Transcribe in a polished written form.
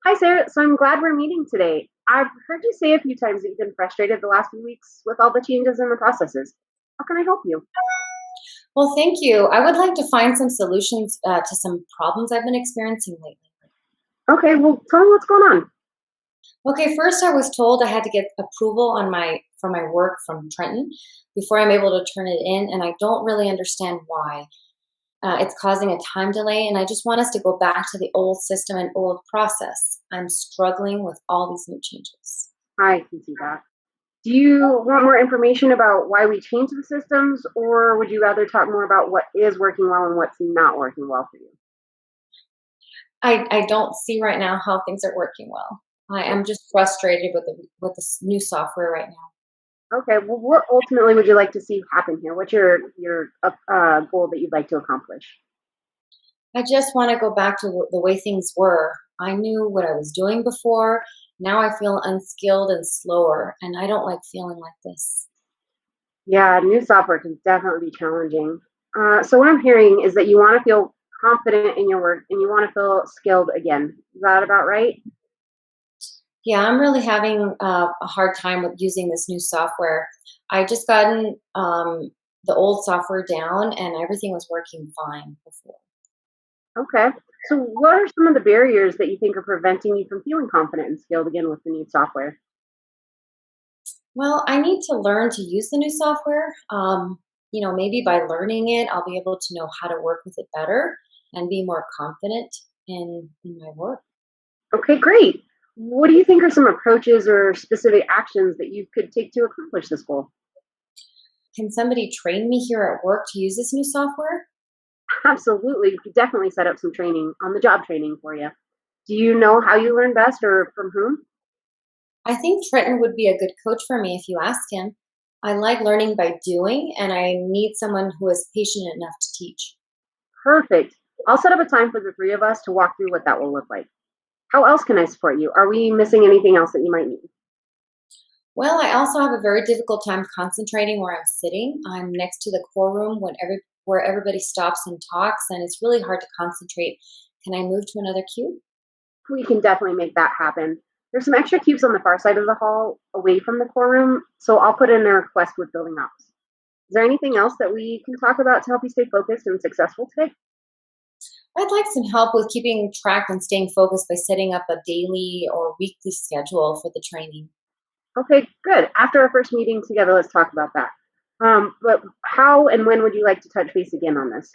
Hi, Sarah. So I'm glad we're meeting today. I've heard you say a few times that you've been frustrated the last few weeks with all the changes in the processes. How can I help you? Well, thank you. I would like to find some solutions to some problems I've been experiencing lately. Okay, well, tell me what's going on. Okay, first I was told I had to get approval on my for my work from Trenton before I'm able to turn it in, and I don't really understand why. It's causing a time delay, and I just want us to go back to the old system and old process. I'm struggling with all these new changes. I can see that. Do you want more information about why we changed the systems, or would you rather talk more about what is working well and what's not working well for you? I don't see right now how things are working well. I Oh, am just frustrated with this new software right now. okay, well, what ultimately would you like to see happen here? What's your goal that you'd like to accomplish? I just want to go back to the way things were. I knew what I was doing before. Now I feel unskilled and slower, and I don't like feeling like this. Yeah, new software can definitely be challenging. So what I'm hearing is that you want to feel confident in your work and you want to feel skilled again. Is that about right? Yeah, I'm really having a hard time with using this new software. I just gotten the old software down, and everything was working fine before. Okay. So what are some of the barriers that you think are preventing you from feeling confident and skilled again with the new software? Well, I need to learn to use the new software. Maybe by learning it, I'll be able to know how to work with it better and be more confident in my work. Okay, great. What do you think are some approaches or specific actions that you could take to accomplish this goal? Can somebody train me here at work to use this new software? Absolutely. You could definitely set up some training on the job training for you. Do you know how you learn best or from whom? I think Trenton would be a good coach for me if you asked him. I like learning by doing, and I need someone who is patient enough to teach. Perfect. I'll set up a time for the three of us to walk through what that will look like. How else can I support you? Are we missing anything else that you might need? Well, I also have a very difficult time concentrating where I'm sitting. I'm next to the core room where everybody stops and talks, and it's really hard to concentrate. Can I move to another cube? We can definitely make that happen. There's some extra cubes on the far side of the hall away from the core room, so I'll put in a request with building ops. Is there anything else that we can talk about to help you stay focused and successful today? I'd like some help with keeping track and staying focused by setting up a daily or weekly schedule for the training. Okay, good. After our first meeting together, let's talk about that. But how and when would you like to touch base again on this?